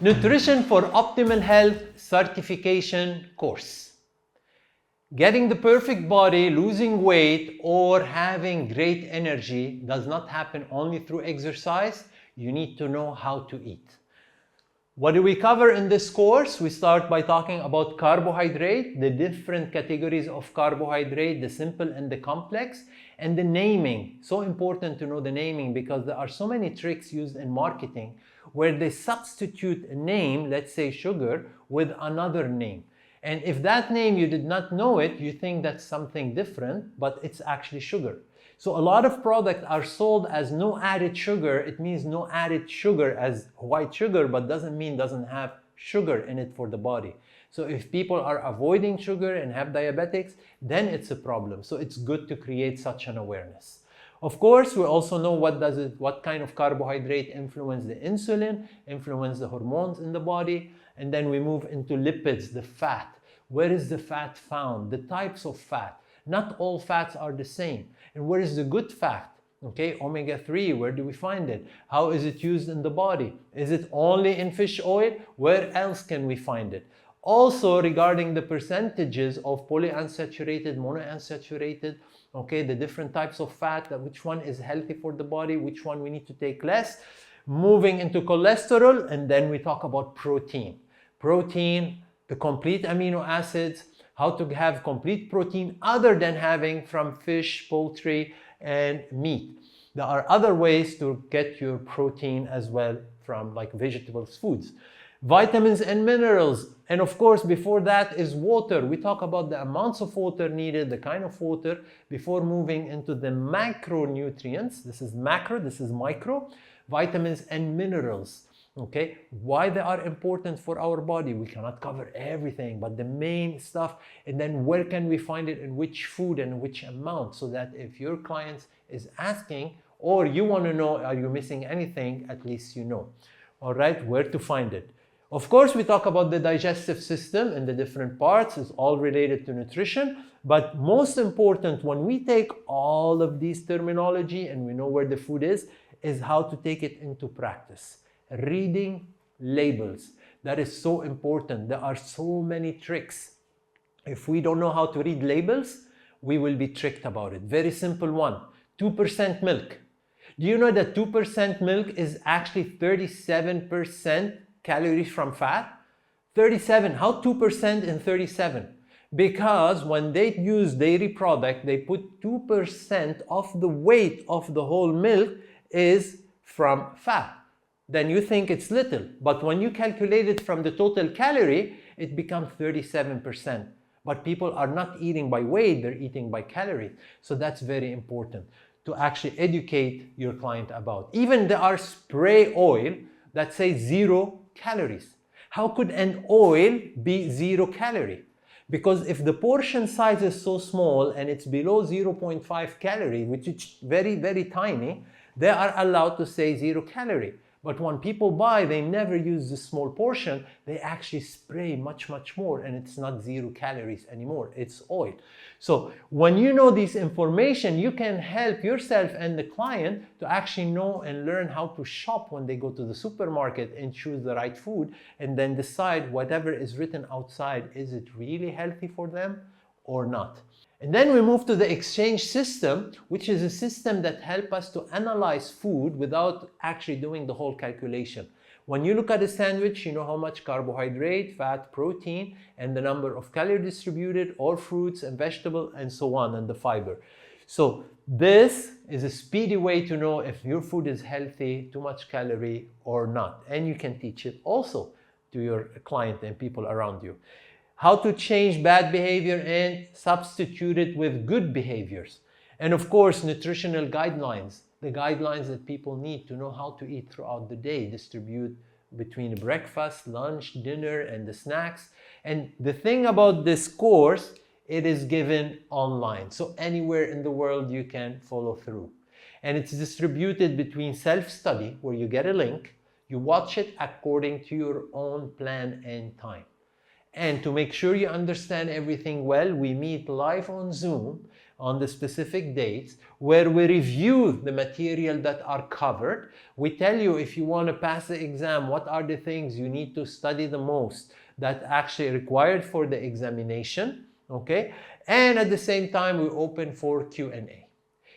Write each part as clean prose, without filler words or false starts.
Nutrition for Optimal Health Certification course. Getting the perfect body, losing weight, or having great energy does not happen only through exercise. You need to know how to eat. What do we cover in this course? We start by talking about carbohydrate, the different categories of carbohydrate, the simple and the complex, and the naming. So important to know the naming because there are so many tricks used in marketing where they substitute a name, let's say sugar, with another name. And if that name you did not know it, you think that's something different, but it's actually sugar. So a lot of products are sold as no added sugar. It means no added sugar as white sugar, but doesn't mean doesn't have sugar in it for the body. So if people are avoiding sugar and have diabetics, then it's a problem. So it's good to create such an awareness. Of course, we also know what kind of carbohydrate influence the insulin, influence the hormones in the body, and then we move into lipids, the fat. Where is the fat found? The types of fat. Not all fats are the same. And where is the good fat? Okay, omega-3, where do we find it? How is it used in the body? Is it only in fish oil? Where else can we find it? Also, regarding the percentages of polyunsaturated, monounsaturated, okay, the different types of fat, which one is healthy for the body, which one we need to take less. Moving into cholesterol, and then we talk about protein. Protein, the complete amino acids, how to have complete protein other than having from fish, poultry, and meat. There are other ways to get your protein as well from like vegetables, foods. Vitamins and minerals, and of course before that is water. We talk about the amounts of water needed, the kind of water, before moving into the macronutrients. This is macro, this is micro. Vitamins and minerals, okay? Why they are important for our body. We cannot cover everything, but the main stuff, and then where can we find it in which food and which amount, so that if your client is asking or you want to know, are you missing anything, at least you know, all right, where to find it. Of course, we talk about the digestive system and the different parts. It's all related to nutrition. But most important, when we take all of these terminology and we know where the food is how to take it into practice. Reading labels. That is so important. There are so many tricks. If we don't know how to read labels, we will be tricked about it. Very simple one. 2% milk. Do you know that 2% milk is actually 37% calories from fat? 37. How 2% in 37? Because when they use dairy product, they put 2% of the weight of the whole milk is from fat. Then you think it's little. But when you calculate it from the total calorie, it becomes 37%. But people are not eating by weight, they're eating by calorie. So that's very important to actually educate your client about. Even there are spray oil that say 0 calories. How could an oil be 0 calorie? Because if the portion size is so small and it's below 0.5 calorie, which is very, very tiny, they are allowed to say 0 calorie. But when people buy, they never use this small portion. They actually spray much, much more, and it's not 0 calories anymore. It's oil. So when you know this information, you can help yourself and the client to actually know and learn how to shop when they go to the supermarket and choose the right food, and then decide whatever is written outside, is it really healthy for them or not? And then we move to the exchange system, which is a system that helps us to analyze food without actually doing the whole calculation. When you look at a sandwich, you know how much carbohydrate, fat, protein, and the number of calories distributed, all fruits and vegetables, and so on, and the fiber. So this is a speedy way to know if your food is healthy, too much calorie, or not. And you can teach it also to your client and people around you. How to change bad behavior and substitute it with good behaviors. And of course, nutritional guidelines, the guidelines that people need to know how to eat throughout the day, distribute between breakfast, lunch, dinner, and the snacks. And the thing about this course, it is given online. So anywhere in the world you can follow through. And it's distributed between self-study, where you get a link, you watch it according to your own plan and time. And to make sure you understand everything well, we meet live on Zoom, on the specific dates where we review the material that are covered. We tell you, if you want to pass the exam, what are the things you need to study the most that actually required for the examination, okay? And at the same time, we open for Q&A.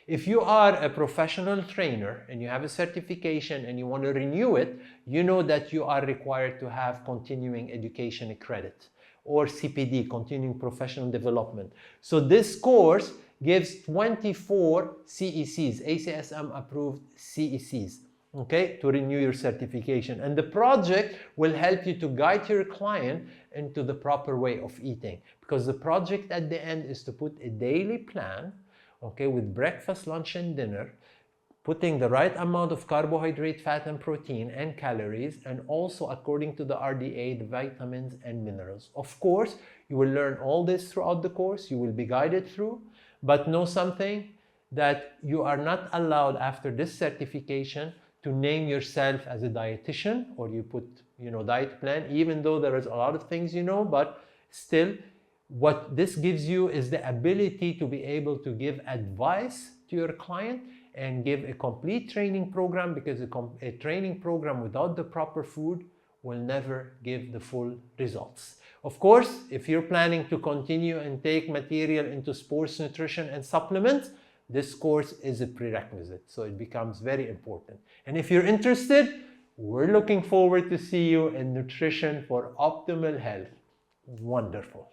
If you are a professional trainer and you have a certification and you want to renew it, you know that you are required to have continuing education credit, or CPD, continuing professional development. So this course gives 24 CECs, ACSM approved CECs, okay, to renew your certification. And the project will help you to guide your client into the proper way of eating, because the project at the end is to put a daily plan, okay, with breakfast, lunch, and dinner, putting the right amount of carbohydrate, fat, and protein, and calories, and also according to the RDA, the vitamins and minerals. Of course, you will learn all this throughout the course. You will be guided through, but know something, that you are not allowed after this certification to name yourself as a dietitian, or you put, diet plan, even though there is a lot of things but still, what this gives you is the ability to be able to give advice to your client and give a complete training program, because a training program without the proper food will never give the full results. Of course, if you're planning to continue and take material into sports nutrition and supplements, this course is a prerequisite, so it becomes very important. And if you're interested, we're looking forward to see you in Nutrition for Optimal Health. Wonderful.